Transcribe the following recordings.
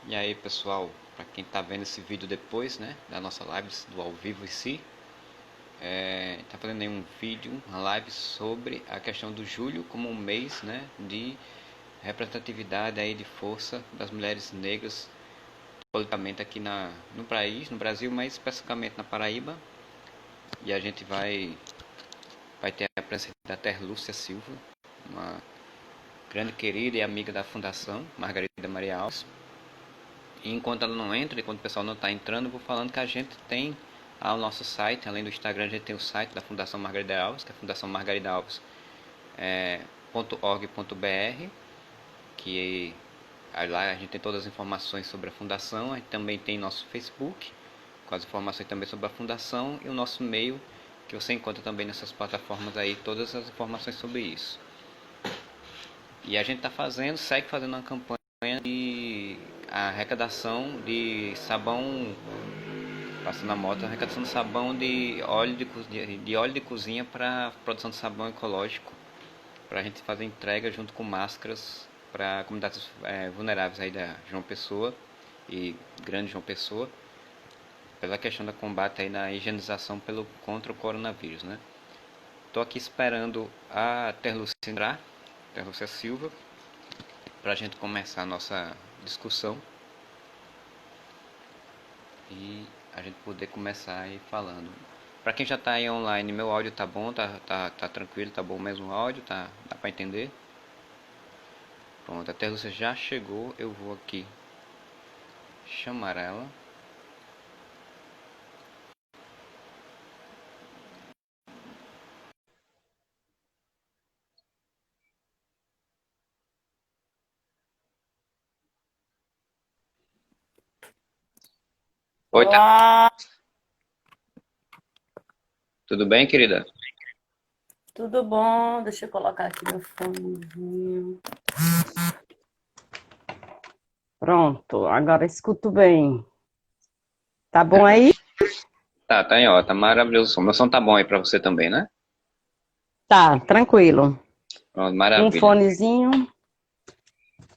E aí, pessoal, para quem está vendo esse vídeo depois, né, da nossa live do ao vivo em si, tá fazendo aí um vídeo, uma live sobre a questão do julho como um mês, né, de representatividade aí de força das mulheres negras politicamente aqui no país, no Brasil, mas especificamente na Paraíba. E a gente vai ter a presença da Terlúcia Silva, uma grande querida e amiga da Fundação Margarida Maria Alves. E enquanto ela não entra, enquanto o pessoal não está entrando, eu vou falando que a gente tem o nosso site, além do Instagram, a gente tem o site da Fundação Margarida Alves, que é a Fundação Margarida Alves .org.br, que lá a gente tem todas as informações sobre a fundação. A gente também tem nosso Facebook, com as informações também sobre a fundação, e o nosso e-mail, que você encontra também nessas plataformas aí, todas as informações sobre isso. E a gente segue fazendo uma campanha de arrecadação de sabão, passando a moto, arrecadação de sabão de óleo de cozinha para produção de sabão ecológico, para a gente fazer entrega junto com máscaras para comunidades vulneráveis aí da João Pessoa e Grande João Pessoa, pela questão da combate aí na higienização contra o coronavírus, né? Estou aqui esperando a Terlúcia Silva, para a gente começar a nossa discussão e a gente poder começar aí falando. Para quem já está aí online, meu áudio tá bom, tá tranquilo, tá bom mesmo o áudio, dá para entender? Pronto, a Terlúcia já chegou, eu vou aqui chamar ela. Oi, Olá, tudo bem, querida? tudo bom? Deixa eu colocar aqui meu fonezinho. Pronto, agora escuto bem. Tá bom aí? Tá em ó, tá maravilhoso o som. Meu som tá bom aí para você também, né? Tá, tranquilo. Pronto, Um maravilha.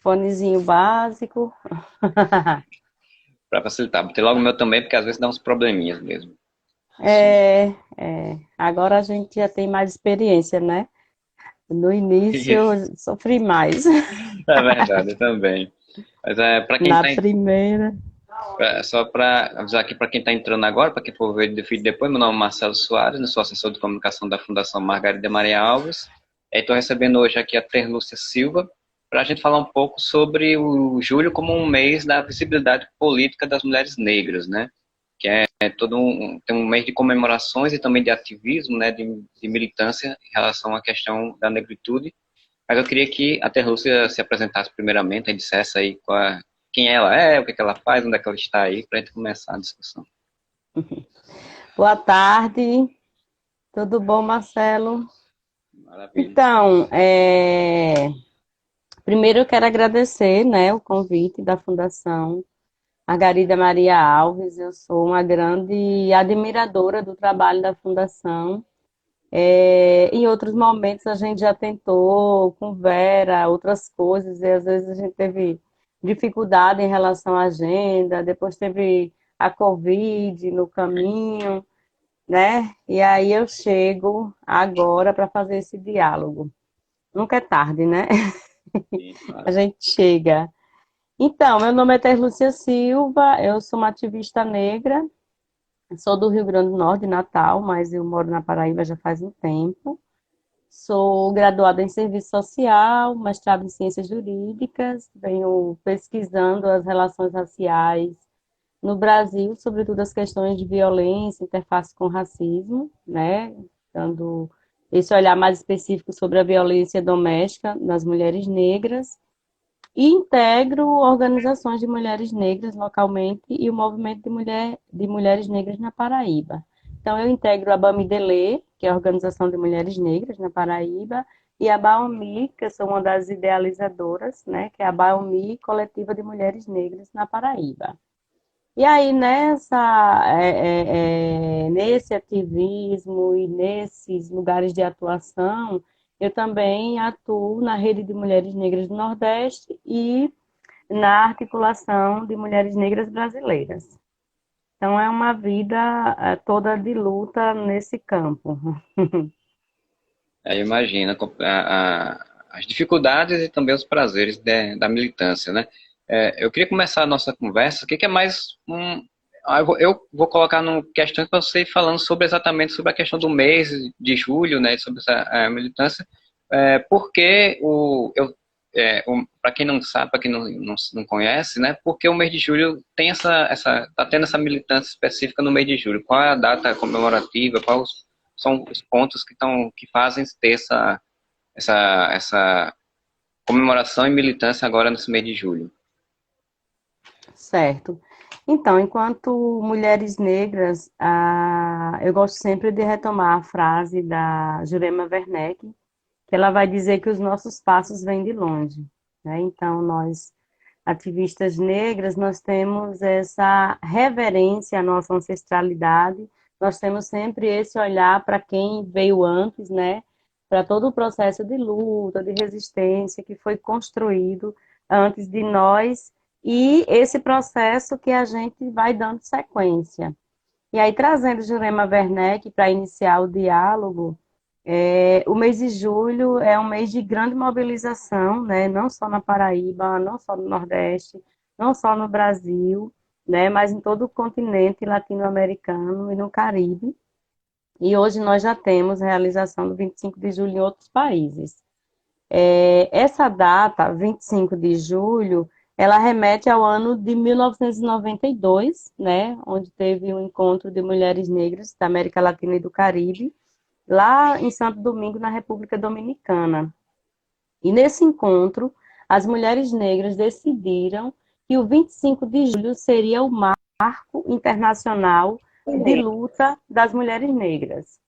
fonezinho básico. Para facilitar, botei logo o meu também, porque às vezes dá uns probleminhas mesmo. Som. Agora a gente já tem mais experiência, né? No início Isso. eu sofri mais. É verdade, eu também. Mas para quem Na tá primeira. só para avisar aqui para quem está entrando agora, para quem for ver o vídeo depois, meu nome é Marcelo Soares, eu sou assessor de comunicação da Fundação Margarida Maria Alves. Estou recebendo hoje aqui a Terlúcia Silva para a gente falar um pouco sobre o julho como um mês da visibilidade política das mulheres negras, né? Que tem um mês de comemorações e também de ativismo, né? De militância em relação à questão da negritude. Mas eu queria que a Terlúcia se apresentasse primeiramente e dissesse aí quem ela é, o que ela faz, onde é que ela está aí, para a gente começar a discussão. Boa tarde, tudo bom, Marcelo? Maravilha. Então, primeiro eu quero agradecer, né, o convite da Fundação Margarida Maria Alves. Eu sou uma grande admiradora do trabalho da Fundação. Em outros momentos a gente já tentou com Vera, outras coisas, e às vezes a gente teve dificuldade em relação à agenda, depois teve a Covid no caminho, né? E aí eu chego agora para fazer esse diálogo. Nunca é tarde, né? Sim, A claro. gente chega. Então, meu nome é Terlúcia Silva, eu sou uma ativista negra, sou do Rio Grande do Norte, Natal, mas eu moro na Paraíba já faz um tempo. Sou graduada em Serviço Social, mestrado em Ciências Jurídicas, venho pesquisando as relações raciais no Brasil, sobretudo as questões de violência, interface com racismo, né? Dando esse olhar mais específico sobre a violência doméstica das mulheres negras. E integro organizações de mulheres negras localmente e o movimento de mulheres negras na Paraíba. Então, eu integro a Bamidelê, que é a Organização de Mulheres Negras na Paraíba, e a Baomi, que eu sou uma das idealizadoras, né, que é a Baomi Coletiva de Mulheres Negras na Paraíba. E aí, nesse ativismo e nesses lugares de atuação, eu também atuo na Rede de Mulheres Negras do Nordeste e na articulação de mulheres negras brasileiras. Então, é uma vida toda de luta nesse campo. Aí imagina as dificuldades e também os prazeres da militância, né? Eu queria começar a nossa conversa, o que que é mais um... eu vou colocar no questão para você ir falando sobre exatamente sobre a questão do mês de julho, né, sobre essa militância, porque para quem não sabe, para quem não conhece, né, porque o mês de julho tem tá tendo essa militância específica no mês de julho. Qual é a data comemorativa? Quais são os pontos que fazem ter essa comemoração e militância agora nesse mês de julho? Certo. Então, enquanto mulheres negras, eu gosto sempre de retomar a frase da Jurema Werneck, que ela vai dizer que os nossos passos vêm de longe, né? Então, nós, ativistas negras, nós temos essa reverência à nossa ancestralidade, nós temos sempre esse olhar para quem veio antes, né? Para todo o processo de luta, de resistência que foi construído antes de nós e esse processo que a gente vai dando sequência. E aí, trazendo Jurema Werneck para iniciar o diálogo, o mês de julho é um mês de grande mobilização, né? Não só na Paraíba, não só no Nordeste, não só no Brasil, né? Mas em todo o continente latino-americano e no Caribe. E hoje nós já temos realização do 25 de julho em outros países. Essa data, 25 de julho, ela remete ao ano de 1992, né? Onde teve um encontro de mulheres negras da América Latina e do Caribe, lá em Santo Domingo, na República Dominicana. E nesse encontro, as mulheres negras decidiram que o 25 de julho seria o marco internacional de luta das mulheres negras.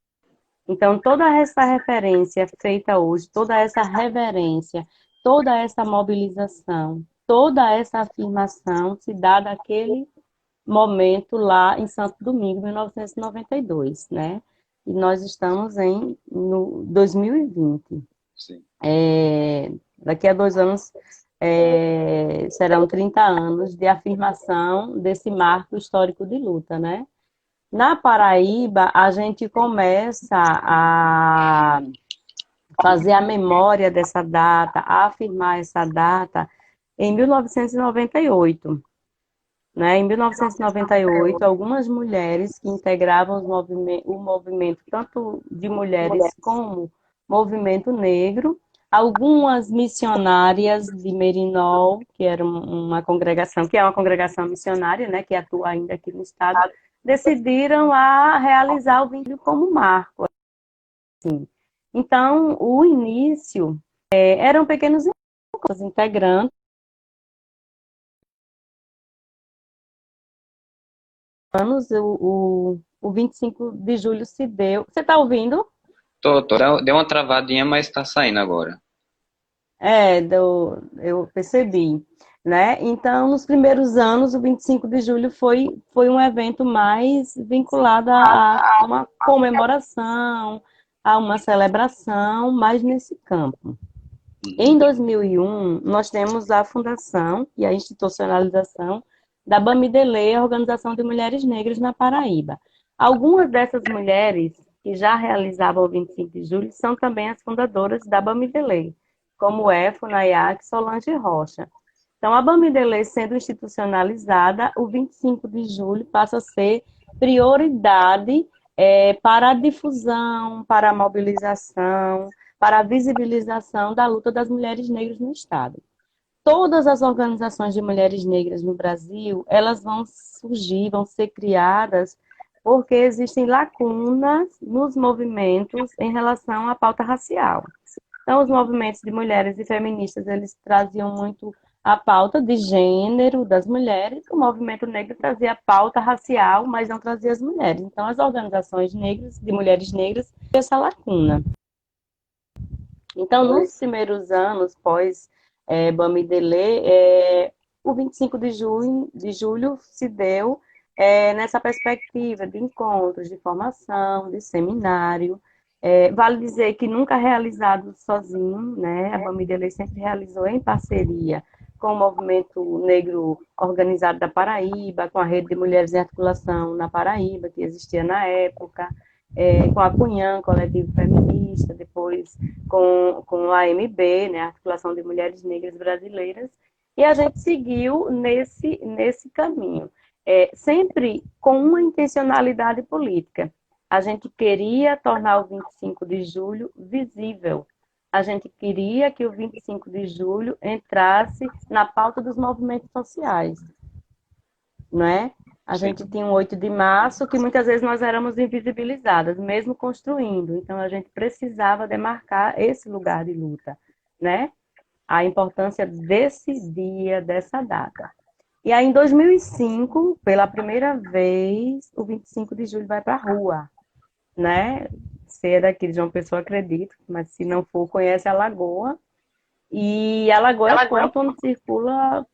Então, toda essa referência feita hoje, toda essa reverência, toda essa mobilização, toda essa afirmação se dá daquele momento lá em Santo Domingo, 1992, né? E nós estamos no 2020. Sim. Daqui a 2 anos serão 30 anos de afirmação desse marco histórico de luta, né? Na Paraíba, a gente começa a fazer a memória dessa data, a afirmar essa data em 1998. Né? Em 1998, algumas mulheres que integravam o movimento, tanto de mulheres como movimento negro, algumas missionárias de Merinol, que era uma congregação, que é uma congregação missionária, né, que atua ainda aqui no estado, decidiram a realizar o vínculo como marco. Assim. Então, o início eram pequenos integrantes, anos, o 25 de julho se deu. Você está ouvindo? Tô. Deu uma travadinha, mas está saindo agora. Eu percebi. Né? Então, nos primeiros anos, o 25 de julho foi um evento mais vinculado a uma comemoração, a uma celebração, mais nesse campo. Em 2001, nós temos a fundação e a institucionalização da Bamidele, a Organização de Mulheres Negras na Paraíba. Algumas dessas mulheres que já realizavam o 25 de julho são também as fundadoras da Bamidele, como Efo, Nayak e Solange Rocha. Então, a Bamidele sendo institucionalizada, o 25 de julho passa a ser prioridade para a difusão, para a mobilização, para a visibilização da luta das mulheres negras no Estado. Todas as organizações de mulheres negras no Brasil, elas vão surgir, vão ser criadas, porque existem lacunas nos movimentos em relação à pauta racial. Então, os movimentos de mulheres e feministas, eles traziam muito a pauta de gênero das mulheres, o movimento negro trazia a pauta racial, mas não trazia as mulheres. Então, as organizações negras, de mulheres negras, tinham essa lacuna. Então, nos primeiros anos, pós Bamidele, o 25 de julho se deu nessa perspectiva de encontros, de formação, de seminário. Vale dizer que nunca realizado sozinho, né? A Bamidele sempre realizou em parceria com o movimento negro organizado da Paraíba, com a Rede de Mulheres em Articulação na Paraíba, que existia na época, com a Cunhã, Coletivo Feminista, depois com a AMB, né, a Articulação de Mulheres Negras Brasileiras, e a gente seguiu nesse caminho, sempre com uma intencionalidade política. A gente queria tornar o 25 de julho visível. A gente queria que o 25 de julho entrasse na pauta dos movimentos sociais, não é? A Sim. gente tinha um 8 de março que muitas vezes nós éramos invisibilizadas, mesmo construindo. Então, a gente precisava demarcar esse lugar de luta, né? A importância desse dia, dessa data. E aí, em 2005, pela primeira vez, o 25 de julho vai para a rua, né? Se é daqui de João Pessoa, acredito, mas se não for, conhece a Lagoa. E a Lagoa é o ponto onde circula.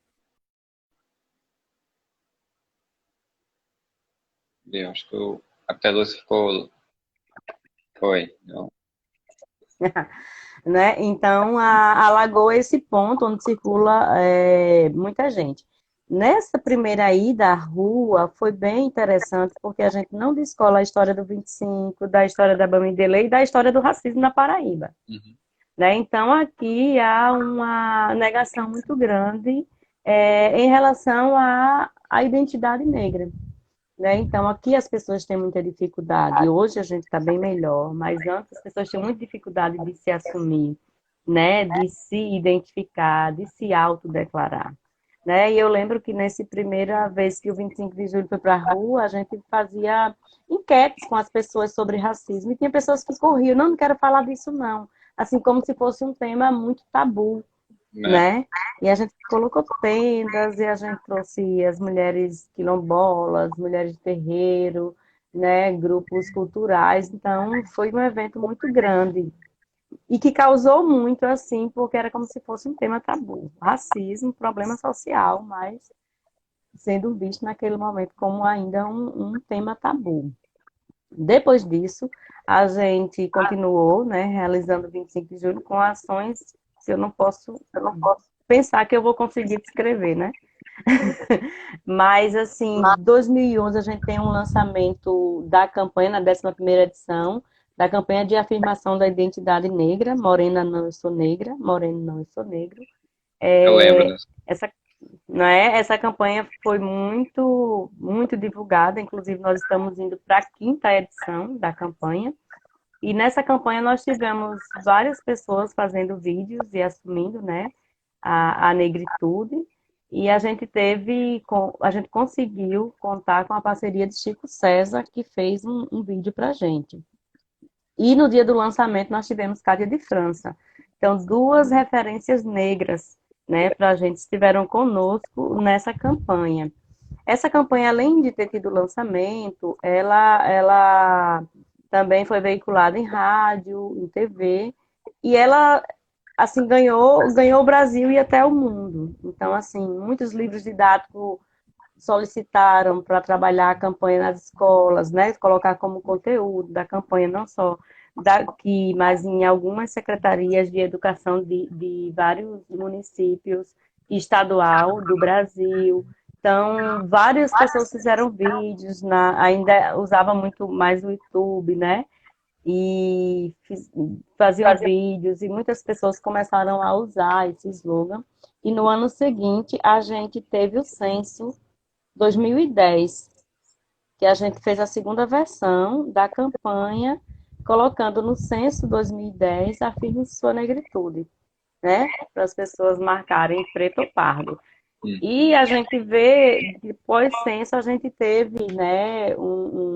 Eu acho que a luz ficou. Foi. Não. Né? Então, a Lagoa é esse ponto onde circula muita gente. Nessa primeira ida à rua, foi bem interessante, porque a gente não descola a história do 25, da história da Bamidele e da história do racismo na Paraíba. Uhum. Né? Então, aqui há uma negação muito grande em relação à identidade negra. Né? Então, aqui as pessoas têm muita dificuldade. Hoje a gente está bem melhor, mas antes as pessoas tinham muita dificuldade de se assumir, né? De se identificar, de se autodeclarar. Né? E eu lembro que nessa primeira vez que o 25 de julho foi para a rua, a gente fazia enquetes com as pessoas sobre racismo. E tinha pessoas que corriam, não quero falar disso não. Assim como se fosse um tema muito tabu, né? E a gente colocou tendas e a gente trouxe as mulheres quilombolas, mulheres de terreiro, né? Grupos culturais. Então, foi um evento muito grande e que causou muito, assim, porque era como se fosse um tema tabu. Racismo, problema social, mas sendo visto naquele momento como ainda um tema tabu. Depois disso, a gente continuou, né, realizando o 25 de julho com ações que eu não posso pensar que eu vou conseguir descrever, né? Mas, assim, 2011 a gente tem um lançamento da campanha, na 11ª edição, da campanha de afirmação da identidade negra, Morena não, eu sou negra, moreno não, eu sou negro. Eu lembro dessa. Essa, né, essa campanha foi muito, muito divulgada, inclusive nós estamos indo para a 5ª edição da campanha, e nessa campanha nós tivemos várias pessoas fazendo vídeos e assumindo, né, a negritude, e a gente conseguiu contar com a parceria de Chico César, que fez um vídeo para a gente. E no dia do lançamento nós tivemos Cádia de França. Então, duas referências negras, né, para a gente estiveram conosco nessa campanha. Essa campanha, além de ter tido lançamento, ela também foi veiculada em rádio, em TV, e ela assim ganhou o Brasil e até o mundo. Então, assim, muitos livros didáticos solicitaram para trabalhar a campanha nas escolas, né? Colocar como conteúdo da campanha, não só daqui, mas em algumas secretarias de educação de vários municípios estadual do Brasil. Então, várias pessoas fizeram vídeos, ainda usava muito mais o YouTube, né? E faziam vídeos, e muitas pessoas começaram a usar esse slogan. E no ano seguinte, a gente teve o censo 2010, que a gente fez a segunda versão da campanha, colocando no censo 2010, afirme sua negritude, né? Para as pessoas marcarem preto ou pardo. E a gente vê, depois censo, a gente teve, né,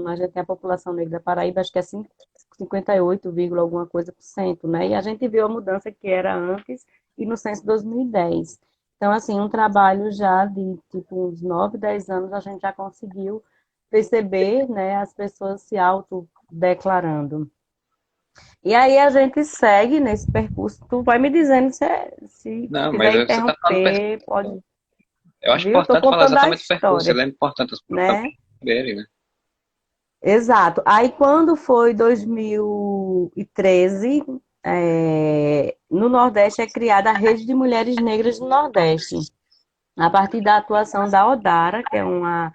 a gente tem a população negra da Paraíba, acho que é 58, alguma coisa por cento, né? E a gente viu a mudança que era antes e no censo 2010. Então, assim, um trabalho já de, tipo, uns 9, 10 anos, a gente já conseguiu perceber, né, as pessoas se autodeclarando. E aí a gente segue nesse percurso. Tu vai me dizendo se Não, mas quiser você está falando. interromper, pode. Eu acho Viu? Tô importante falar contando a exatamente do percurso. história, Ele é importante as pessoas né? saberem, né? Exato. Aí quando foi 2013, no Nordeste é criada a Rede de Mulheres Negras do Nordeste. a partir da atuação da Odara, que é uma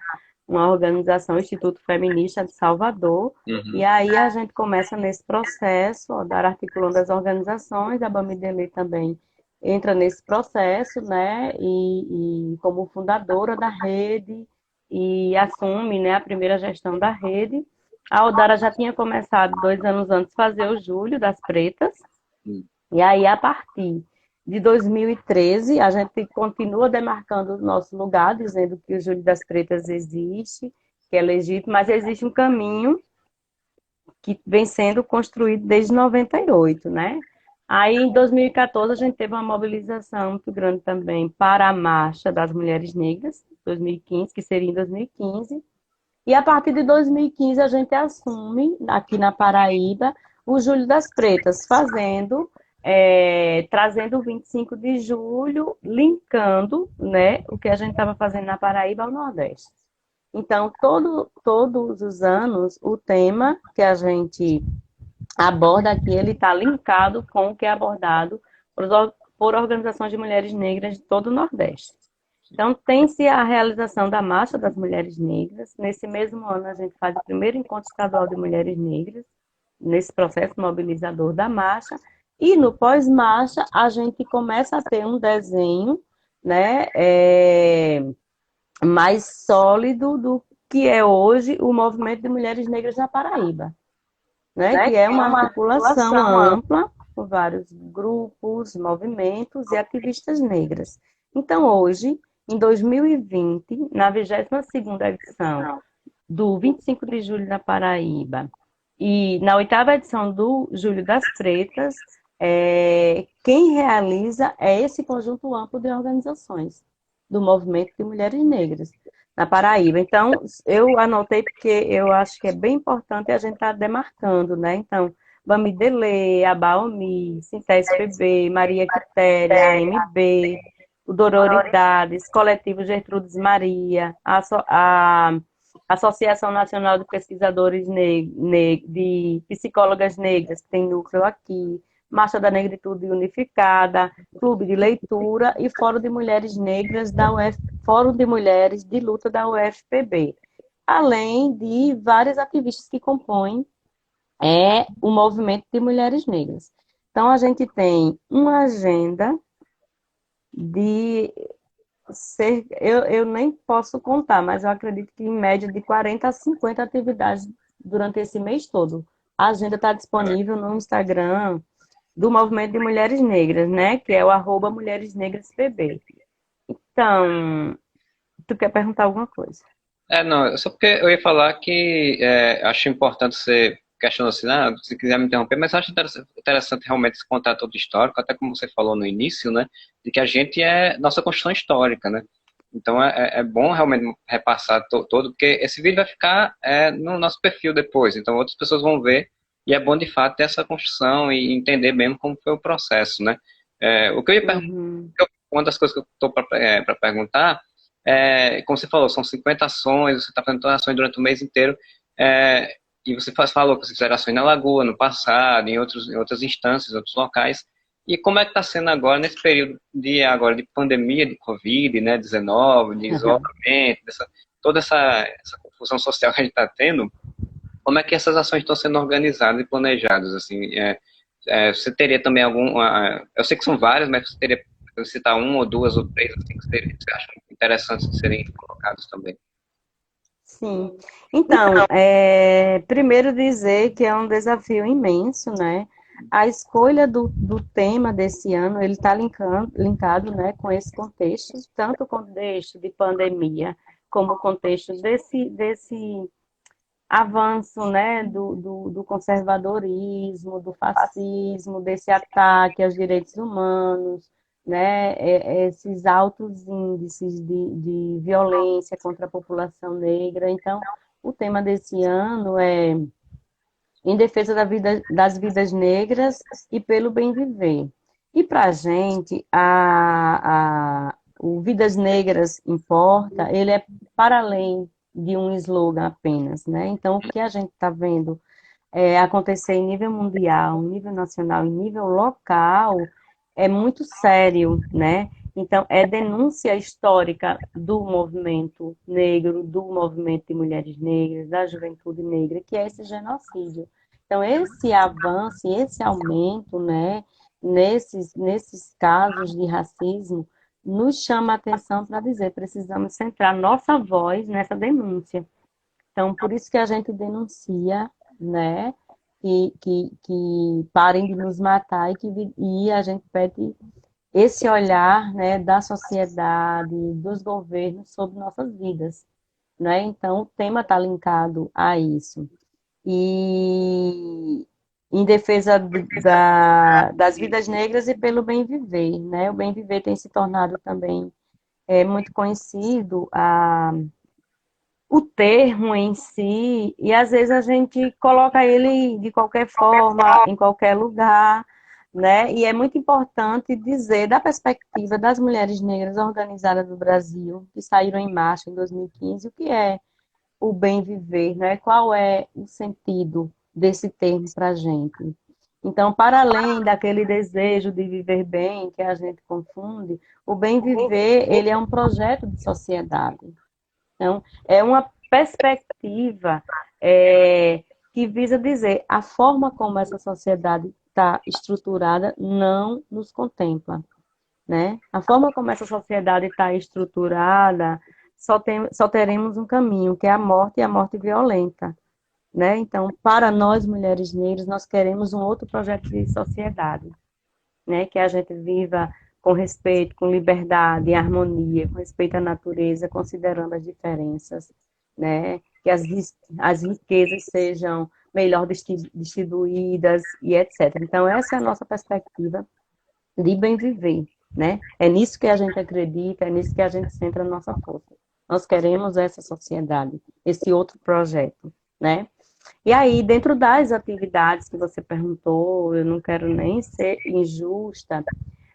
organização, Instituto Feminista de Salvador, e Uhum. aí a gente começa nesse processo, a Odara articulando as organizações, a Bamidele também entra nesse processo, né, e como fundadora da rede, e assume, né, a primeira gestão da rede. A Odara já tinha começado 2 anos antes fazer o Julho das Pretas, e aí, a partir de 2013, a gente continua demarcando o nosso lugar, dizendo que o Júlio das Pretas existe, que é legítimo, mas existe um caminho que vem sendo construído desde 98, né? Aí, em 2014, a gente teve uma mobilização muito grande também para a Marcha das Mulheres Negras, 2015, que seria em 2015. E a partir de 2015 a gente assume, aqui na Paraíba, o Julho das Pretas, trazendo o 25 de julho, linkando, né, o que a gente estava fazendo na Paraíba ao Nordeste. Então, todos os anos, o tema que a gente aborda aqui, ele está linkado com o que é abordado por organizações de mulheres negras de todo o Nordeste. Então, tem-se a realização da Marcha das Mulheres Negras. Nesse mesmo ano, a gente faz o primeiro encontro estadual de mulheres negras, nesse processo mobilizador da marcha. E no pós-marcha, a gente começa a ter um desenho, né, mais sólido do que é hoje o movimento de mulheres negras na Paraíba, né, Né? que é Que é uma uma articulação articulação ampla. ampla com vários grupos, movimentos e ativistas negras. Então, hoje, em 2020, na 22ª edição do 25 de julho na Paraíba e na 8ª edição do Julho das Pretas, quem realiza é esse conjunto amplo de organizações do movimento de mulheres negras na Paraíba. Então, eu anotei porque eu acho que é bem importante a gente estar demarcando, né? Então, Bamidele, a Baomi, Sintés PB, Maria Quitéria, a MB, o Dororidades, Coletivo Gertrudes Maria, a Associação Nacional de Pesquisadores de Psicólogas Negras, que tem núcleo aqui, Marcha da Negritude Unificada, Clube de Leitura e Fórum de Mulheres Negras da Fórum de Mulheres de Luta da UFPB, além de vários ativistas que compõem o movimento de mulheres negras. Então, a gente tem uma agenda de eu nem posso contar, mas eu acredito que em média de 40 a 50 atividades durante esse mês todo. A agenda está disponível no Instagram do Movimento de Mulheres Negras, né? Que é o @mulheresnegraspb. Então, tu quer perguntar alguma coisa? Não, só porque eu ia falar que acho importante você questionar assim, se quiser me interromper, mas acho interessante realmente esse contar todo histórico, até como você falou no início, né, de que a gente é nossa construção histórica, né? Então é bom realmente repassar todo, porque esse vídeo vai ficar no nosso perfil depois, então outras pessoas vão ver, e é bom de fato ter essa construção e entender mesmo como foi o processo, né? O que eu ia perguntar, Uhum. uma das coisas que eu estou para perguntar, como você falou, são 50 ações, você está fazendo todas as ações durante o mês inteiro, e você falou que você fizeram ações na Lagoa, no passado, em outras instâncias, em outros locais, e como é que está sendo agora, nesse período de pandemia, de Covid, né, 19, de isolamento, toda essa confusão social que a gente está tendo, como é que essas ações estão sendo organizadas e planejadas, assim, você teria também eu sei que são várias, mas você teria que citar uma ou duas ou três, assim, que você acha interessantes de serem colocados também? Sim. Então, primeiro dizer que é um desafio imenso, né? A escolha do tema desse ano, ele está linkado, né, com esse contexto, tanto o contexto de pandemia, como o contexto desse avanço, né, do conservadorismo, do fascismo, desse ataque aos direitos humanos, né, esses altos índices de violência contra a população negra. Então, o tema desse ano é em defesa das vidas negras e pelo bem viver. E para a gente, o Vidas Negras Importa, ele é para além de um slogan apenas, né? Então, o que a gente está vendo acontecer em nível mundial, em nível nacional, em nível local, é muito sério, né? Então, é denúncia histórica do movimento negro, do movimento de mulheres negras, da juventude negra, que é esse genocídio. Então, esse avanço, esse aumento, né, nesses casos de racismo, nos chama a atenção para dizer, precisamos centrar nossa voz nessa denúncia. Então, por isso que a gente denuncia, né, que parem de nos matar e a gente pede esse olhar, né, da sociedade, dos governos sobre nossas vidas, né? Então, o tema está linkado a isso. E em defesa das vidas negras e pelo bem viver, né? O bem viver tem se tornado também muito conhecido, o termo em si, e às vezes a gente coloca ele de qualquer forma, em qualquer lugar, né? E é muito importante dizer, da perspectiva das mulheres negras organizadas do Brasil, que saíram em marcha em 2015, o que é o bem viver, né? Qual é o sentido desse termo para a gente? Então, para além daquele desejo de viver bem, que a gente confunde, o bem viver, ele é um projeto de sociedade. Então, é uma perspectiva que visa dizer a forma como essa sociedade está estruturada não nos contempla, né? A forma como essa sociedade está estruturada, só teremos um caminho, que é a morte e a morte violenta, né? Então, para nós, mulheres negras, nós queremos um outro projeto de sociedade, né? Que a gente viva com respeito, com liberdade, harmonia, com respeito à natureza, considerando as diferenças, né? Que as riquezas sejam melhor distribuídas e etc. Então, essa é a nossa perspectiva de bem viver, né? É nisso que a gente acredita, é nisso que a gente centra a nossa força. Nós queremos essa sociedade, esse outro projeto, né? E aí, dentro das atividades que você perguntou, eu não quero nem ser injusta,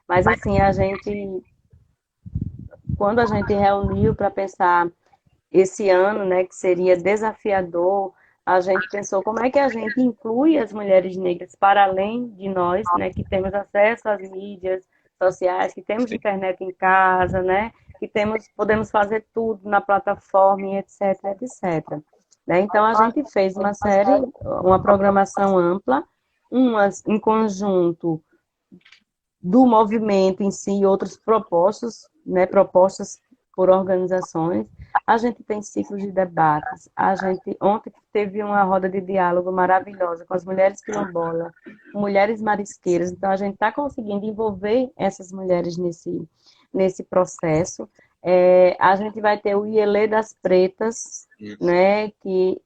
mas assim, quando a gente reuniu para pensar esse ano, né, que seria desafiador, a gente pensou como é que a gente inclui as mulheres negras para além de nós, né, que temos acesso às mídias sociais, que temos internet em casa, né, podemos fazer tudo na plataforma, e etc, etc. Né? Então a gente fez uma programação ampla, umas em conjunto do movimento em si e outros propostos, né, propostas por organizações. A gente tem ciclos de debates. Ontem teve uma roda de diálogo maravilhosa com as mulheres quilombolas, mulheres marisqueiras. Então, a gente está conseguindo envolver essas mulheres nesse processo. A gente vai ter o Ielê das Pretas, né, que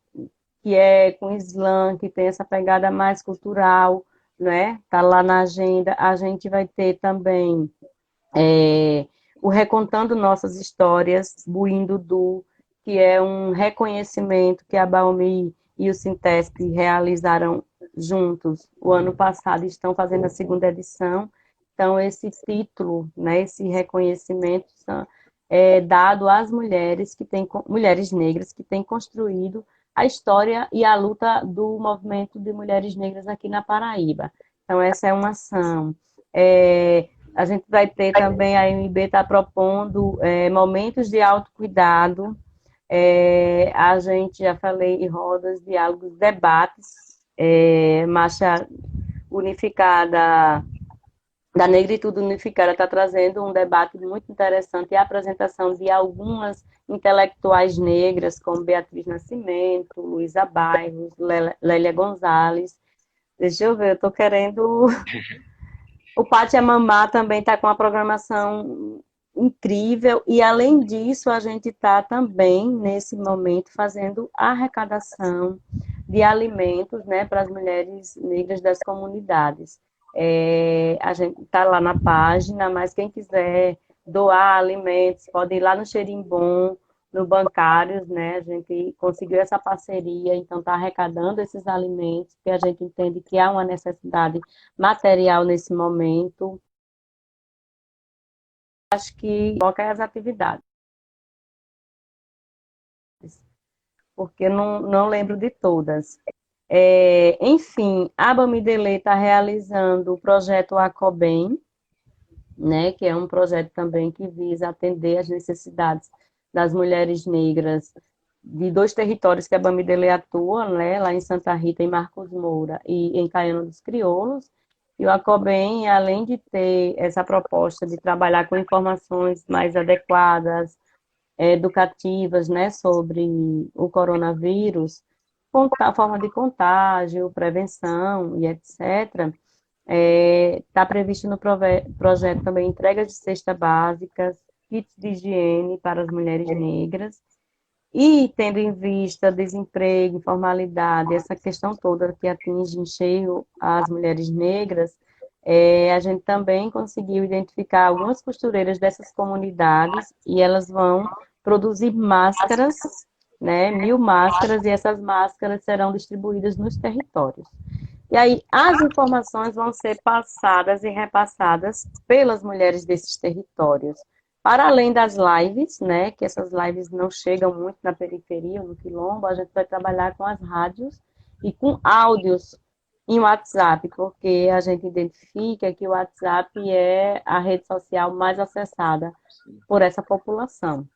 é com Islã, que tem essa pegada mais cultural, né? Tá lá na agenda. A gente vai ter também o Recontando Nossas Histórias, Buindudu, que é um reconhecimento que a Baumi e o Sintesp realizaram juntos o ano passado, estão fazendo a segunda edição. Então, esse título, né, esse reconhecimento é dado às mulheres negras que têm construído a história e a luta do movimento de mulheres negras aqui na Paraíba. Então, essa é uma ação. A gente vai ter também, a MB está propondo momentos de autocuidado. A gente, já falei, em rodas, diálogos, debates, Marcha Unificada, da Negritude Unificada, está trazendo um debate muito interessante e a apresentação de algumas intelectuais negras, como Beatriz Nascimento, Luísa Bairros, Lélia Gonzalez. Deixa eu ver, eu estou querendo... O Pátio Mamá também está com uma programação incrível e, além disso, a gente está também, nesse momento, fazendo arrecadação de alimentos, né, para as mulheres negras das comunidades. A gente está lá na página, mas quem quiser doar alimentos, pode ir lá no Xerimbom, no Bancários, né? A gente conseguiu essa parceria, então está arrecadando esses alimentos, que a gente entende que há uma necessidade material nesse momento. Acho que coloca as atividades, porque eu não lembro de todas. Enfim, a Bamidele está realizando o projeto Acobem, né, que é um projeto também que visa atender às necessidades das mulheres negras de dois territórios que a Bamidele atua, né, lá em Santa Rita, em Marcos Moura e em Caiana dos Crioulos. E o Acobem, além de ter essa proposta de trabalhar com informações mais adequadas, educativas, né, sobre o coronavírus, a forma de contágio, prevenção e etc., está previsto no projeto também entrega de cesta básicas, kits de higiene para as mulheres negras, e tendo em vista desemprego, informalidade, essa questão toda que atinge em cheio as mulheres negras, a gente também conseguiu identificar algumas costureiras dessas comunidades e elas vão produzir máscaras, né, 1.000 máscaras, e essas máscaras serão distribuídas nos territórios. E aí as informações vão ser passadas e repassadas pelas mulheres desses territórios. Para além das lives, né, que essas lives não chegam muito na periferia, no quilombo, a gente vai trabalhar com as rádios e com áudios em WhatsApp, porque a gente identifica que o WhatsApp é a rede social mais acessada por essa população.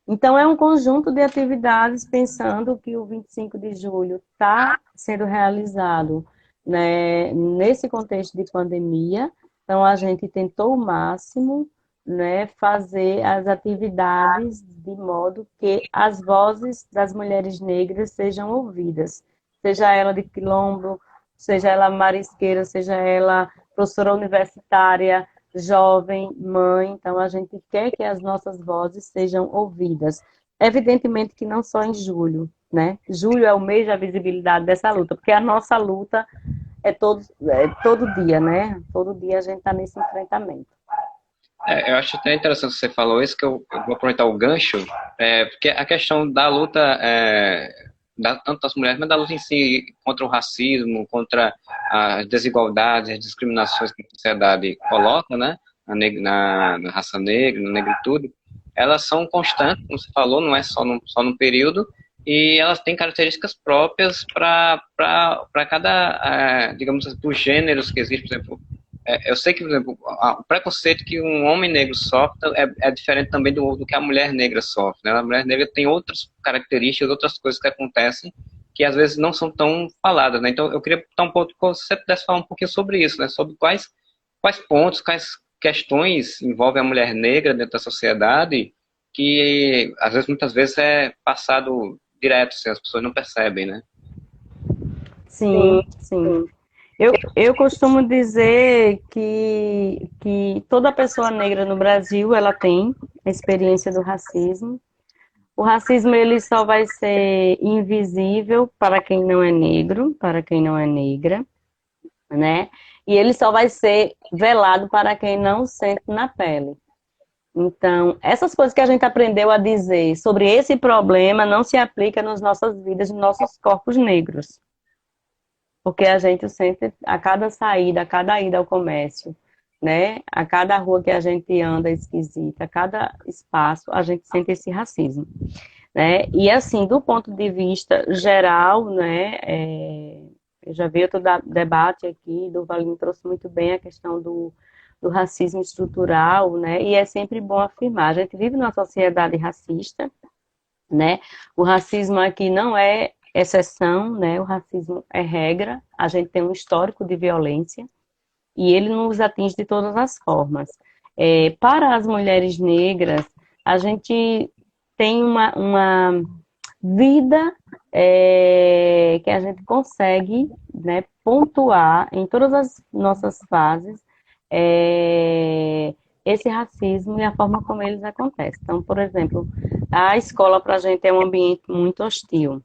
Então, é um conjunto de atividades pensando que o 25 de julho está sendo realizado, né, nesse contexto de pandemia. Então, a gente tentou o máximo, né, fazer as atividades de modo que as vozes das mulheres negras sejam ouvidas, seja ela de quilombo, seja ela marisqueira, seja ela professora universitária, jovem, mãe. Então a gente quer que as nossas vozes sejam ouvidas. Evidentemente que não só em julho, né? Julho é o mês da visibilidade dessa luta, porque a nossa luta é todo dia, né? Todo dia a gente está nesse enfrentamento. Eu acho até interessante que você falou isso, que eu vou aproveitar o gancho, porque a questão da luta, tanto das mulheres, mas da luta em si, contra o racismo, contra as desigualdades, as discriminações que a sociedade coloca, né, na raça negra, na negritude, elas são constantes, como você falou, não é só no período, e elas têm características próprias para cada, digamos assim, dos gêneros que existem, por exemplo. Eu sei que, por exemplo, o preconceito que um homem negro sofre é diferente também do que a mulher negra sofre, né? A mulher negra tem outras características, outras coisas que acontecem que às vezes não são tão faladas, né? Então, eu queria botar um ponto, se você pudesse falar um pouquinho sobre isso, né? Sobre quais pontos, quais questões envolvem a mulher negra dentro da sociedade que, às vezes, muitas vezes é passado direto, assim, as pessoas não percebem, né? Sim, sim. Eu costumo dizer que toda pessoa negra no Brasil, ela tem a experiência do racismo. O racismo, ele só vai ser invisível para quem não é negro, para quem não é negra, né? E ele só vai ser velado para quem não sente na pele. Então, essas coisas que a gente aprendeu a dizer sobre esse problema não se aplica nas nossas vidas, nos nossos corpos negros. Porque a gente sente a cada saída, a cada ida ao comércio, né? A cada rua que a gente anda esquisita, a cada espaço, a gente sente esse racismo, né? E assim, do ponto de vista geral, né? Eu já vi outro debate aqui, do Valim trouxe muito bem a questão do racismo estrutural, né? E é sempre bom afirmar, a gente vive numa sociedade racista, né? O racismo aqui não é exceção, né? O racismo é regra. A gente tem um histórico de violência e ele nos atinge de todas as formas. Para as mulheres negras, a gente tem uma vida que a gente consegue, né, pontuar em todas as nossas fases esse racismo e a forma como eles acontecem. Então, por exemplo, a escola para a gente é um ambiente muito hostil.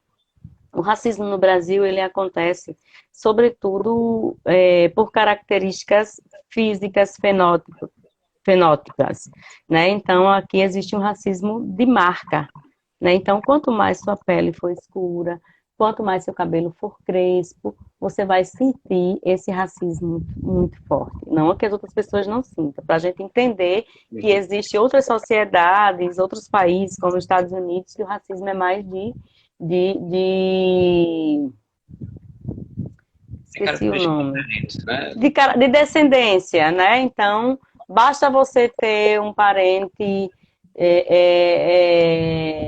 O racismo no Brasil, ele acontece, sobretudo, por características físicas fenóticas, né? Então, aqui existe um racismo de marca, né? Então, quanto mais sua pele for escura, quanto mais seu cabelo for crespo, você vai sentir esse racismo muito forte. Não é que as outras pessoas não sintam, para a gente entender que existem outras sociedades, outros países, como os Estados Unidos, que o racismo é mais de esqueci o nome, Né? de descendência, né? Então, Basta você ter um parente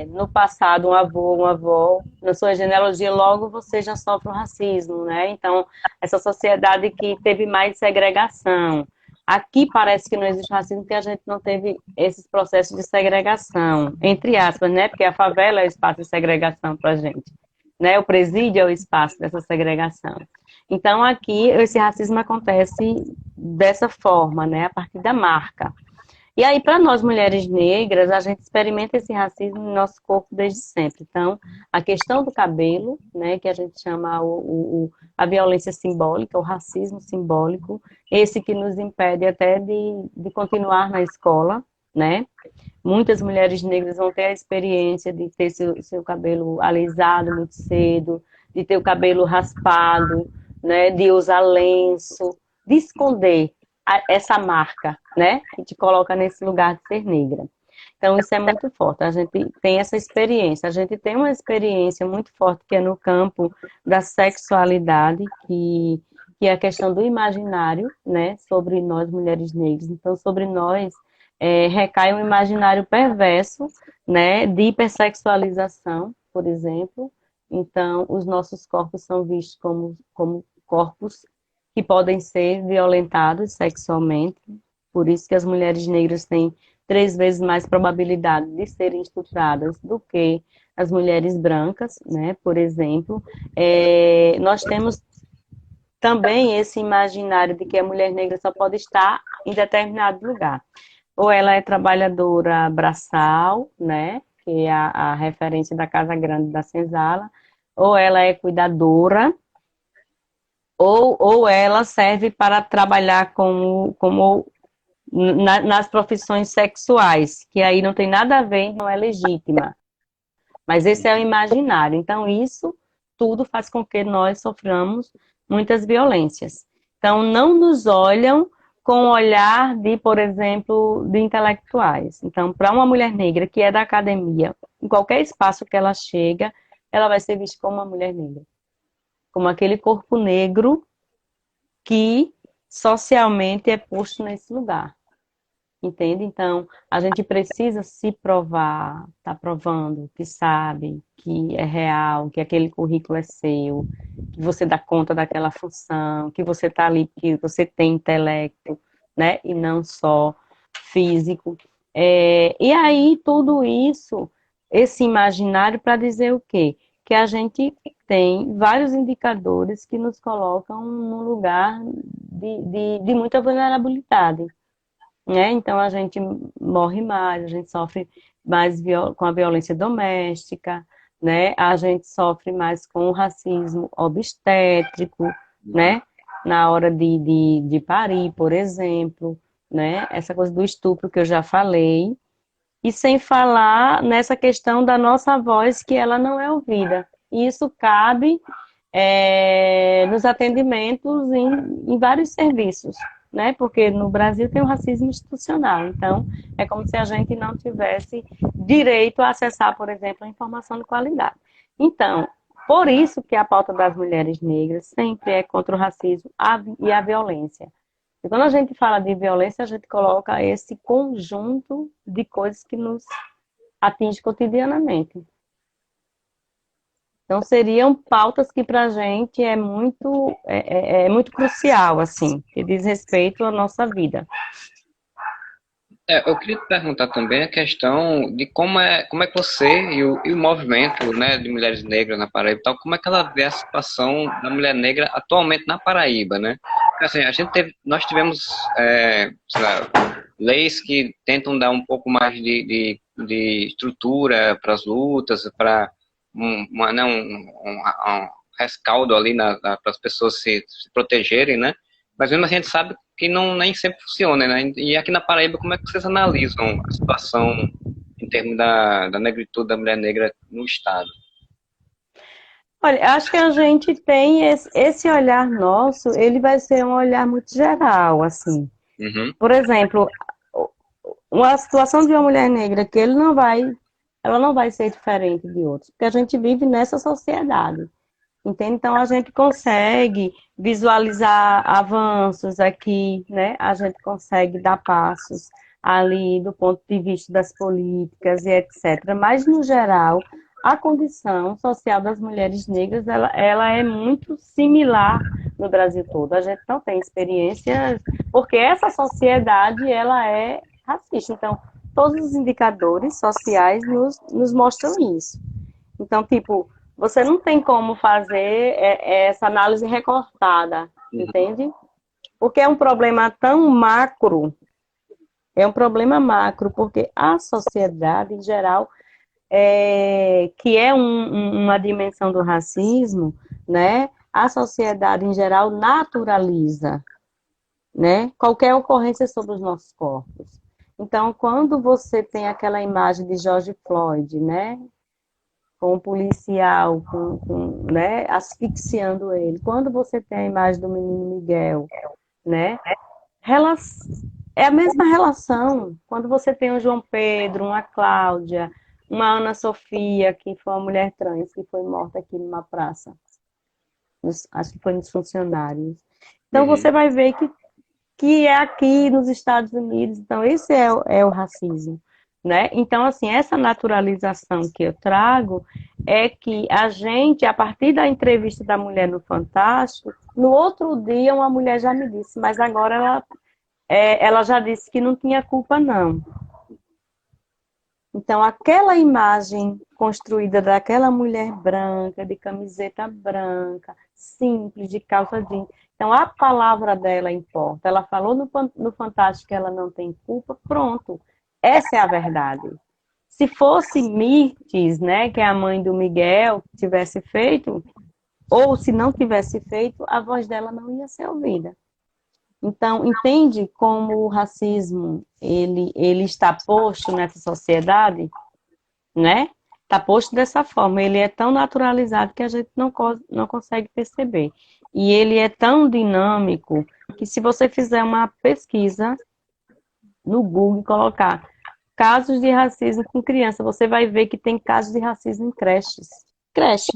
no passado, um avô, uma avó, na sua genealogia, logo você já sofre o racismo, né? Então, essa sociedade que teve mais segregação. Aqui parece que não existe racismo porque a gente não teve esses processos de segregação, entre aspas, né? Porque a favela é o espaço de segregação para a gente, né? O presídio é o espaço dessa segregação. Então, aqui, esse racismo acontece dessa forma, né? A partir da marca. E aí, para nós mulheres negras, a gente experimenta esse racismo no nosso corpo desde sempre. Então, a questão do cabelo, né, que a gente chama a violência simbólica, o racismo simbólico, esse que nos impede até de continuar na escola, né? Muitas mulheres negras vão ter a experiência de ter seu cabelo alisado muito cedo, de ter o cabelo raspado, né, de usar lenço, de esconder essa marca, né, que te coloca nesse lugar de ser negra. Então, isso é muito forte. A gente tem essa experiência. A gente tem uma experiência muito forte que é no campo da sexualidade, que é a questão do imaginário, né, sobre nós mulheres negras. Então, sobre nós recai um imaginário perverso, né, de hipersexualização, por exemplo. Então, os nossos corpos são vistos como corpos que podem ser violentados sexualmente. Por isso que as mulheres negras têm 3 vezes mais probabilidade de serem estupradas do que as mulheres brancas, né? Por exemplo, nós temos também esse imaginário de que a mulher negra só pode estar em determinado lugar. Ou ela é trabalhadora braçal, né? Que é a referência da Casa Grande da Senzala, ou ela é cuidadora, ou ela serve para trabalhar nas profissões sexuais, que aí não tem nada a ver, não é legítima. Mas esse é o imaginário. Então, isso tudo faz com que nós soframos muitas violências. Então, não nos olham com o olhar de, por exemplo, de intelectuais. Então, para uma mulher negra que é da academia, em qualquer espaço que ela chega, ela vai ser vista como uma mulher negra. Como aquele corpo negro que socialmente é posto nesse lugar. Entende? Então, a gente precisa se provar, tá provando que sabe, que é real, que aquele currículo é seu, que você dá conta daquela função, que você tá ali, que você tem intelecto, né? E não só físico. E aí, tudo isso, esse imaginário para dizer o quê? Que a gente tem vários indicadores que nos colocam num lugar de muita vulnerabilidade, né? Então a gente morre mais, a gente sofre mais com a violência doméstica, né? A gente sofre mais com o racismo obstétrico, né? Na hora de parir, por exemplo, né? Essa coisa do estupro que eu já falei. E sem falar nessa questão da nossa voz, que ela não é ouvida. E isso cabe nos atendimentos em vários serviços, né? Porque no Brasil tem o racismo institucional, então é como se a gente não tivesse direito a acessar, por exemplo, a informação de qualidade. Então, por isso que a pauta das mulheres negras sempre é contra o racismo e a violência. E quando a gente fala de violência, a gente coloca esse conjunto de coisas que nos atinge cotidianamente. Então, seriam pautas que para a gente é muito crucial, assim, que diz respeito à nossa vida. Eu queria te perguntar também a questão de como é que você e o movimento, né, de mulheres negras na Paraíba e tal, como é que ela vê a situação da mulher negra atualmente na Paraíba, né? Assim, nós tivemos, sei lá, leis que tentam dar um pouco mais de estrutura para as lutas, para um rescaldo ali para as pessoas se protegerem, né? Mas mesmo a gente sabe que não nem sempre funciona, né? E aqui na Paraíba, como é que vocês analisam a situação em termos da negritude da mulher negra no estado? Olha, acho que a gente tem esse olhar nosso, ele vai ser um olhar muito geral, assim. Uhum. Por exemplo, uma situação de uma mulher negra que ela não vai ser diferente de outros, porque a gente vive nessa sociedade. Entende? Então, a gente consegue visualizar avanços aqui, né? A gente consegue dar passos ali do ponto de vista das políticas e etc. Mas, no geral, a condição social das mulheres negras, ela é muito similar no Brasil todo. A gente não tem experiências, porque essa sociedade, ela é racista. Então, todos os indicadores sociais nos mostram isso. Então, tipo, você não tem como fazer essa análise recortada, entende? Porque é um problema tão macro, é um problema macro, porque a sociedade em geral, que é uma dimensão do racismo, né? A sociedade em geral naturaliza, né? Qualquer ocorrência sobre os nossos corpos. Então, quando você tem aquela imagem de George Floyd, né? Com o policial, né, asfixiando ele. Quando você tem a imagem do menino Miguel, né, é a mesma relação. Quando você tem um João Pedro, uma Cláudia, uma Ana Sofia, que foi uma mulher trans, que foi morta aqui numa praça, acho que foi nos funcionários. Então você vai ver que é aqui nos Estados Unidos. Então esse é o racismo. Né? Então, assim, essa naturalização que eu trago é que a gente, a partir da entrevista da mulher no Fantástico, no outro dia uma mulher já me disse, mas agora ela já disse que não tinha culpa, não. Então, aquela imagem construída daquela mulher branca, de camiseta branca, simples, de calça jeans. Então, a palavra dela importa. Ela falou no Fantástico que ela não tem culpa, pronto. Essa é a verdade. Se fosse Mirtes, né, que é a mãe do Miguel, tivesse feito, ou se não tivesse feito, a voz dela não ia ser ouvida. Então, entende como o racismo ele está posto nessa sociedade, né? Está posto dessa forma. Ele é tão naturalizado que a gente não consegue perceber. E ele é tão dinâmico que se você fizer uma pesquisa no Google e colocar casos de racismo com criança, você vai ver que tem casos de racismo em creches. Creche.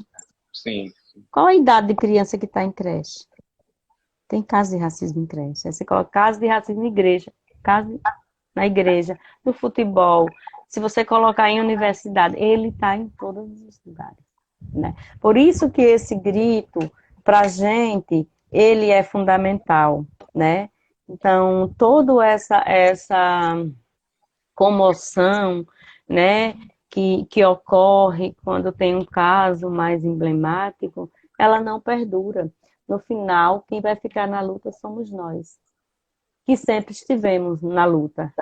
Sim. Qual a idade de criança que está em creche? Tem casos de racismo em creche. Aí você coloca casos de racismo em igreja, caso na igreja, no futebol. Se você colocar em universidade, ele está em todos os lugares. Né? Por isso que esse grito, para a gente, ele é fundamental. Né? Então, toda essa comoção, né, que ocorre quando tem um caso mais emblemático, ela não perdura. No final, quem vai ficar na luta somos nós, que sempre estivemos na luta,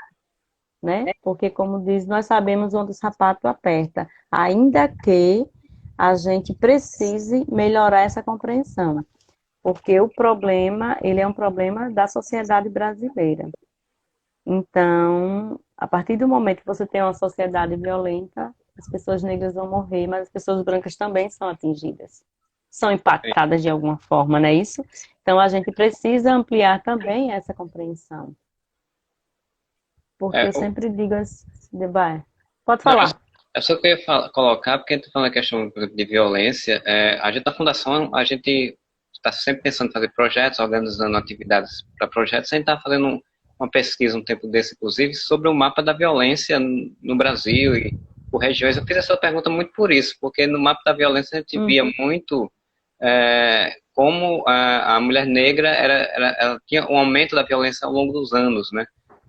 né? Porque, como diz, nós sabemos onde o sapato aperta, ainda que a gente precise melhorar essa compreensão, porque o problema, ele é um problema da sociedade brasileira. Então, a partir do momento que você tem uma sociedade violenta, as pessoas negras vão morrer, mas as pessoas brancas também são atingidas, são impactadas de alguma forma, não é isso? Então, a gente precisa ampliar também essa compreensão. Porque eu sempre digo assim, pode falar. É só que eu ia colocar, porque a gente está falando a questão de violência, a gente da Fundação, a gente está sempre pensando em fazer projetos, organizando atividades para projetos, a gente está fazendo uma pesquisa um tempo desse, inclusive, sobre o mapa da violência no Brasil e por regiões. Eu fiz essa pergunta muito por isso, porque no mapa da violência a gente via muito como a mulher negra ela tinha um aumento da violência ao longo dos anos, né?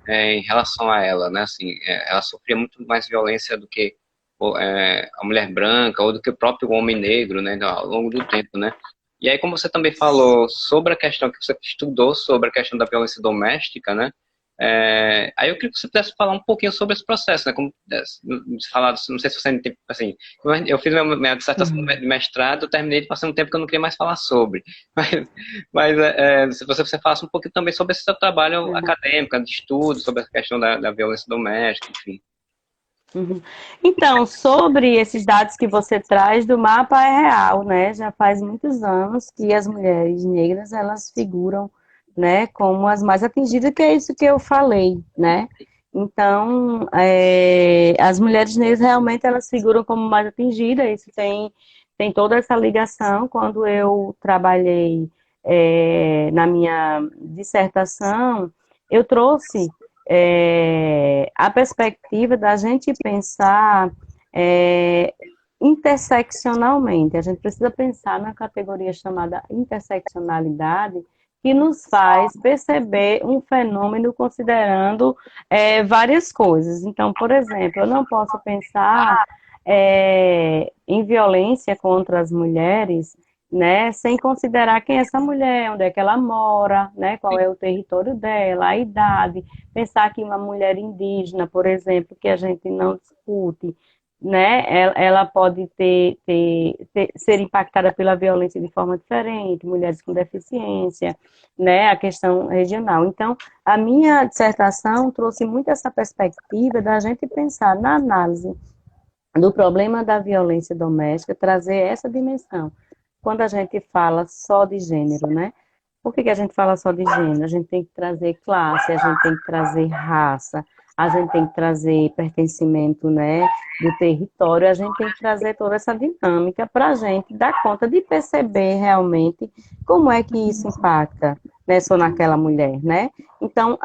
Em relação a ela, né? Assim, ela sofria muito mais violência do que a mulher branca ou do que o próprio homem negro, né? Ao longo do tempo, né? E aí, como você também falou sobre a questão que você estudou sobre a questão da violência doméstica, né? Aí eu queria que você pudesse falar um pouquinho sobre esse processo, né? Como falar, não sei se você tem, assim, eu fiz minha dissertação de mestrado, eu terminei passando um tempo que eu não queria mais falar sobre, mas se você falasse um pouquinho também sobre esse seu trabalho acadêmico, de estudo, sobre a questão da violência doméstica, enfim. Então, sobre esses dados que você traz do mapa é real, né? Já faz muitos anos que as mulheres negras, elas figuram, né, como as mais atingidas, que é isso que eu falei, né? Então, as mulheres negras realmente elas figuram como mais atingidas, isso tem tem toda essa ligação. Quando eu trabalhei na minha dissertação, eu trouxe a perspectiva da gente pensar é, interseccionalmente. A gente precisa pensar na categoria chamada interseccionalidade, que nos faz perceber um fenômeno considerando várias coisas. Então, por exemplo, eu não posso pensar em violência contra as mulheres, né, sem considerar quem é essa mulher, onde é que ela mora, né, qual é o território dela, a idade. Pensar que uma mulher indígena, por exemplo, que a gente não discute, né, ela pode ser impactada pela violência de forma diferente, mulheres com deficiência, né, a questão regional. Então, a minha dissertação trouxe muito essa perspectiva da gente pensar na análise do problema da violência doméstica, trazer essa dimensão. Quando a gente fala só de gênero, né? Por que a gente fala só de gênero? A gente tem que trazer classe, a gente tem que trazer raça, a gente tem que trazer pertencimento, né, do território, a gente tem que trazer toda essa dinâmica para a gente dar conta de perceber realmente como é que isso impacta, né, só naquela mulher, né? Então,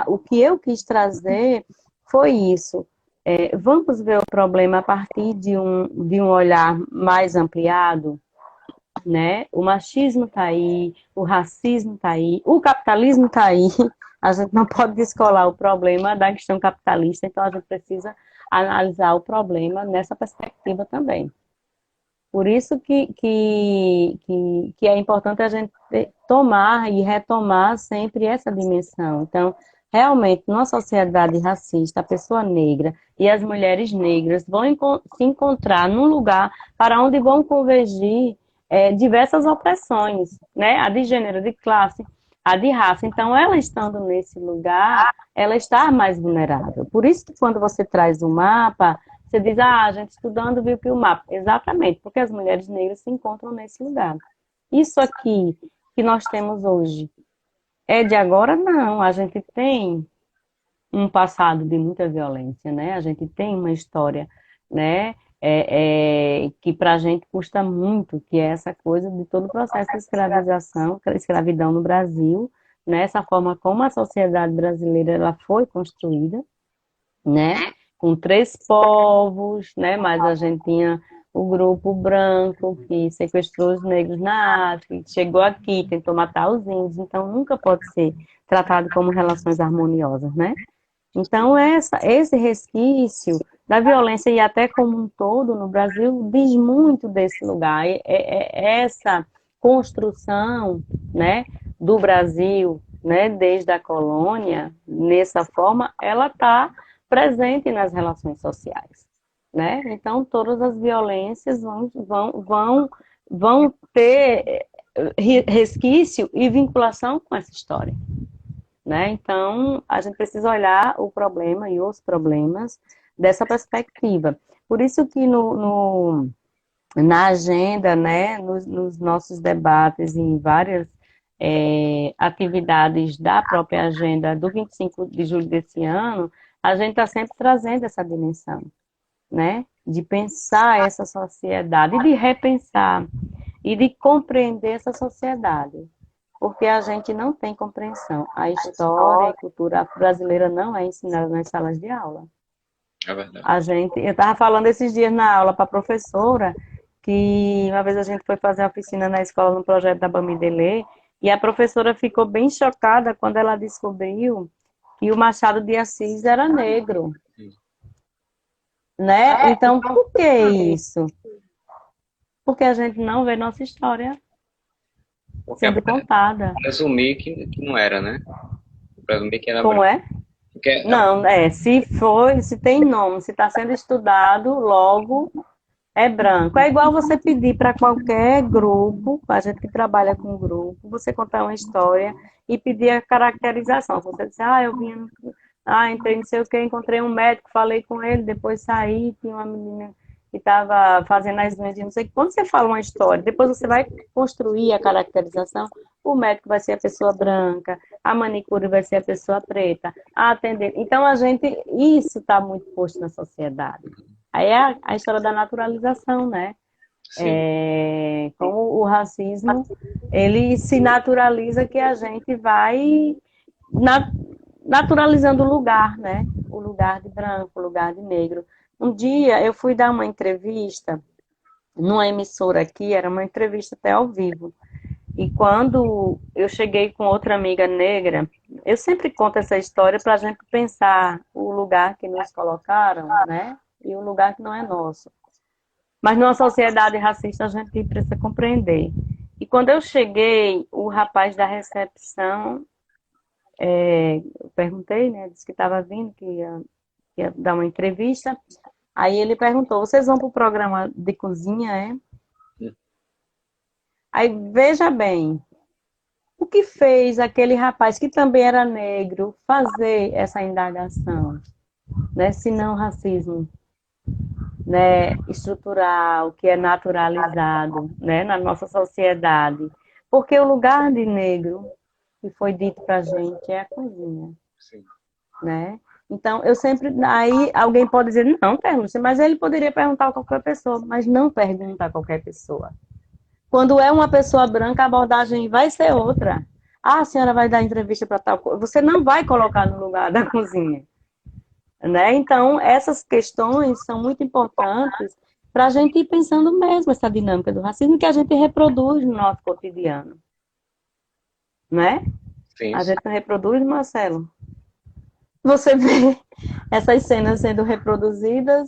o que eu quis trazer foi isso. Vamos ver o problema a partir de um olhar mais ampliado, né? O machismo está aí, o racismo está aí, o capitalismo está aí. A gente não pode descolar o problema da questão capitalista, então a gente precisa analisar o problema nessa perspectiva também. Por isso que é importante a gente tomar e retomar sempre essa dimensão. Então, realmente, numa sociedade racista, a pessoa negra e as mulheres negras vão se encontrar num lugar para onde vão convergir diversas opressões, né? A de gênero, de classe, a de raça. Então, ela estando nesse lugar, ela está mais vulnerável. Por isso que quando você traz o mapa, você diz, a gente estudando viu que o mapa. Exatamente, porque as mulheres negras se encontram nesse lugar. Isso aqui que nós temos hoje é de agora? Não. A gente tem um passado de muita violência, né? A gente tem uma história, né? Que para a gente custa muito, que é essa coisa de todo o processo de escravização, escravidão no Brasil, né? Essa forma como a sociedade brasileira ela foi construída, né? Com três povos, né? Mas a gente tinha o grupo branco que sequestrou os negros na África, que chegou aqui, tentou matar os índios, então nunca pode ser tratado como relações harmoniosas, né? Então esse resquício da violência e até como um todo no Brasil diz muito desse lugar. Essa construção, né, do Brasil, né, desde a colônia, nessa forma, ela está presente nas relações sociais, né? Então, todas as violências vão ter resquício e vinculação com essa história, né? Então, a gente precisa olhar o problema e os problemas dessa perspectiva. Por isso que na agenda, né, nos nossos debates, em várias atividades da própria agenda do 25 de julho desse ano, a gente está sempre trazendo essa dimensão, né, de pensar essa sociedade, de repensar e de compreender essa sociedade, porque a gente não tem compreensão. A história e cultura brasileira não é ensinada nas salas de aula. É verdade. Eu estava falando esses dias na aula para a professora que uma vez a gente foi fazer uma oficina na escola no projeto da Bamidelê e a professora ficou bem chocada quando ela descobriu que o Machado de Assis era negro, né? Então, por que isso? Porque a gente não vê nossa história Porque sendo contada. presumir que não era, né? Presumir que era Como branco. é? Porque, Não, se tem nome, se está sendo estudado, logo é branco. É igual você pedir para qualquer grupo, a gente que trabalha com grupo, você contar uma história e pedir a caracterização. Você diz, entrei não sei o que, encontrei um médico, falei com ele, depois saí, tinha uma menina que estava fazendo as unhas de não sei o que. Quando você fala uma história, depois você vai construir a caracterização, o médico vai ser a pessoa branca, a manicure vai ser a pessoa preta, a atendente. Então, isso está muito posto na sociedade. Aí é a história da naturalização, né? Sim. Como o racismo, ele se naturaliza que a gente vai na- naturalizando o lugar, né? O lugar de branco, o lugar de negro. Um dia eu fui dar uma entrevista numa emissora aqui, era uma entrevista até ao vivo. E quando eu cheguei com outra amiga negra, eu sempre conto essa história para a gente pensar o lugar que nos colocaram, né? E o lugar que não é nosso. Mas numa sociedade racista a gente precisa compreender. E quando eu cheguei, o rapaz da recepção, eu perguntei, né? Disse que estava vindo, que ia dar uma entrevista. Aí ele perguntou: vocês vão para o programa de cozinha, é? Aí veja bem, o que fez aquele rapaz, que também era negro, fazer essa indagação, né? Se não racismo, né, estrutural, que é naturalizado, né, na nossa sociedade. Porque o lugar de negro, que foi dito para a gente, é a cozinha, Sim. né? Então, eu sempre. Aí alguém pode dizer, não, Terlúcia, mas ele poderia perguntar a qualquer pessoa, mas não pergunta a qualquer pessoa. Quando é uma pessoa branca, a abordagem vai ser outra. Ah, a senhora vai dar entrevista para tal coisa. Você não vai colocar no lugar da cozinha. Né? Então, essas questões são muito importantes para a gente ir pensando mesmo essa dinâmica do racismo que a gente reproduz no nosso cotidiano. Né? Sim. A gente não reproduz, Marcelo. Você vê essas cenas sendo reproduzidas.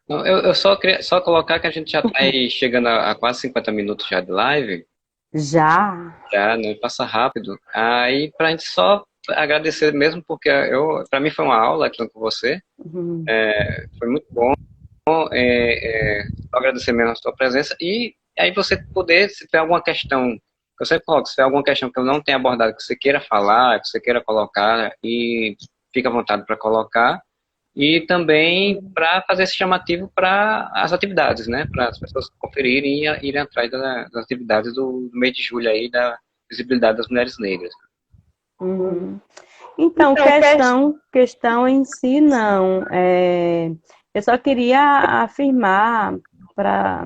Não, eu só queria só colocar que a gente já está aí chegando a quase 50 minutos já de live. Já. Já, né? Passa rápido. Aí, pra gente só agradecer mesmo, porque para mim foi uma aula aqui com você. Uhum. Foi muito bom. Só agradecer mesmo a sua presença. E aí você poder, se tiver alguma questão, que eu sempre coloco, se tiver alguma questão que eu não tenha abordado, que você queira falar, que você queira colocar, e fica à vontade para colocar. E também para fazer esse chamativo para as atividades, né? Para as pessoas conferirem e irem atrás das atividades do mês de julho aí, da visibilidade das mulheres negras. Uhum. Então, questão em si, não. Eu só queria afirmar para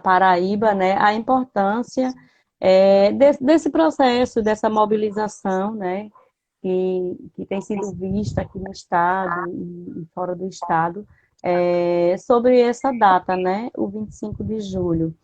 Paraíba, né, a importância desse processo, dessa mobilização, né, que tem sido vista aqui no Estado e fora do Estado, sobre essa data, né, o 25 de julho.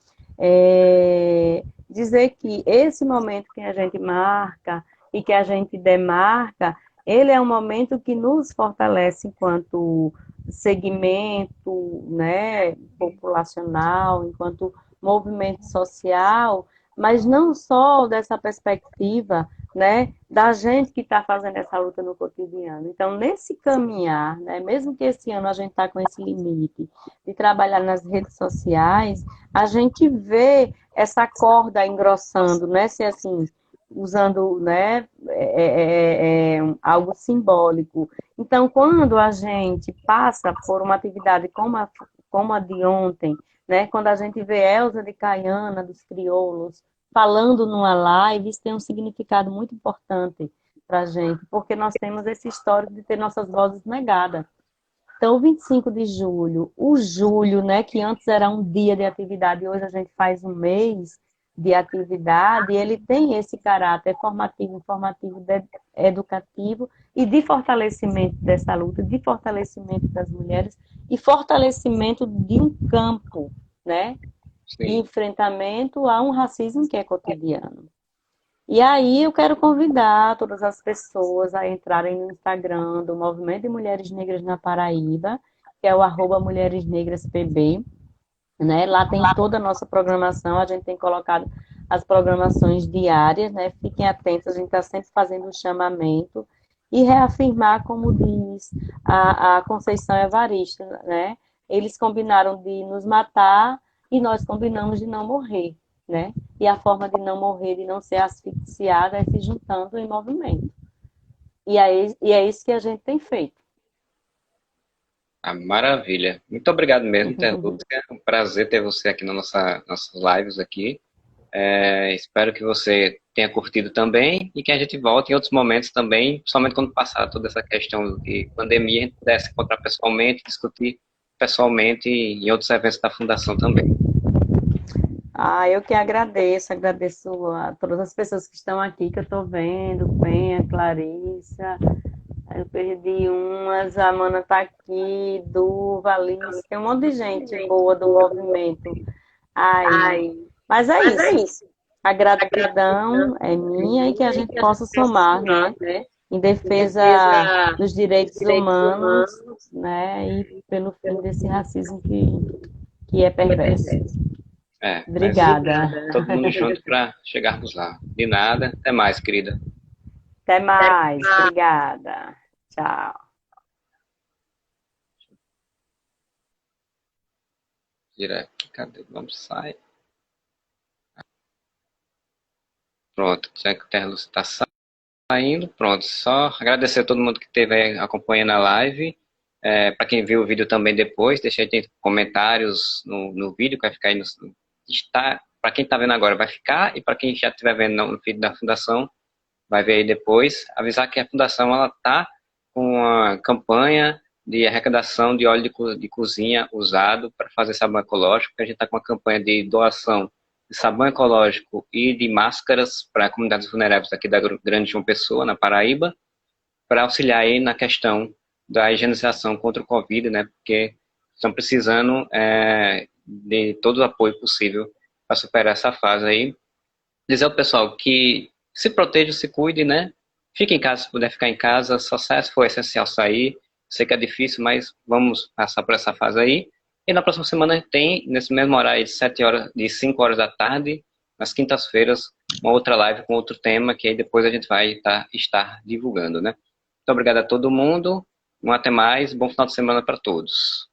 Dizer que esse momento que a gente marca e que a gente demarca, ele é um momento que nos fortalece enquanto segmento, né, populacional, enquanto movimento social, mas não só dessa perspectiva, né, da gente que está fazendo essa luta no cotidiano. Então, nesse caminhar, né, mesmo que esse ano a gente está com esse limite de trabalhar nas redes sociais, a gente vê essa corda engrossando, né, se assim, usando, né, algo simbólico. Então, quando a gente passa por uma atividade como a de ontem, né, quando a gente vê Elza de Caiana, dos Crioulos, falando numa live, isso tem um significado muito importante para a gente, porque nós temos esse histórico de ter nossas vozes negadas. Então, o 25 de julho, o julho, né, que antes era um dia de atividade, hoje a gente faz um mês de atividade, ele tem esse caráter formativo, informativo, educativo e de fortalecimento dessa luta, de fortalecimento das mulheres e fortalecimento de um campo, né, de Sim. enfrentamento a um racismo que é cotidiano. E aí eu quero convidar todas as pessoas a entrarem no Instagram do Movimento de Mulheres Negras na Paraíba, que é o @mulheresnegraspb, né? Lá tem toda a nossa programação, a gente tem colocado as programações diárias, né? Fiquem atentos, a gente está sempre fazendo um chamamento e reafirmar, como diz a Conceição Evarista, né? Eles combinaram de nos matar e nós combinamos de não morrer, né? E a forma de não morrer, de não ser asfixiada, é se juntando em movimento. E é isso que a gente tem feito. Ah, maravilha. Muito obrigado mesmo, Terlúcia. É um prazer ter você aqui na nossas lives aqui. Espero que você tenha curtido também e que a gente volte em outros momentos também, principalmente quando passar toda essa questão de pandemia, a gente pudesse encontrar pessoalmente, discutir pessoalmente em outros eventos da Fundação também. Eu que agradeço a todas as pessoas que estão aqui, que eu estou vendo, Penha, Clarissa, eu perdi umas, a Mana está aqui, Duva, Alice, tem um monte de gente boa do movimento. Mas é isso. A gratidão é minha e que a gente possa somar, né, em defesa dos direitos humanos, né, e pelo fim desse racismo que é perverso. Obrigada. Todo mundo junto para chegarmos lá. De nada. Até mais, querida. Até mais. Obrigada. Tchau. Direto. Cadê? Vamos sair. Pronto. Já que o Terlus está saindo. Pronto. Só agradecer a todo mundo que esteve aí acompanhando a live. Para quem viu o vídeo também depois, deixa aí comentários no vídeo que vai ficar aí no... Para quem está vendo agora vai ficar, e para quem já estiver vendo no vídeo da Fundação, vai ver aí depois. Avisar que a Fundação está com uma campanha de arrecadação de óleo de cozinha usado para fazer sabão ecológico, porque a gente está com uma campanha de doação de sabão ecológico e de máscaras para comunidades vulneráveis aqui da Grande João Pessoa, na Paraíba, para auxiliar aí na questão da higienização contra o Covid, né, porque estão precisando de todo o apoio possível para superar essa fase aí. Dizer ao pessoal que se proteja, se cuide, né? Fique em casa se puder ficar em casa, só sai se for essencial sair. Sei que é difícil, mas vamos passar por essa fase aí. E na próxima semana tem, nesse mesmo horário de 5 horas da tarde, nas quintas-feiras, uma outra live com outro tema, que aí depois a gente vai estar divulgando, né? Muito obrigado a todo mundo. Até mais. Bom final de semana para todos.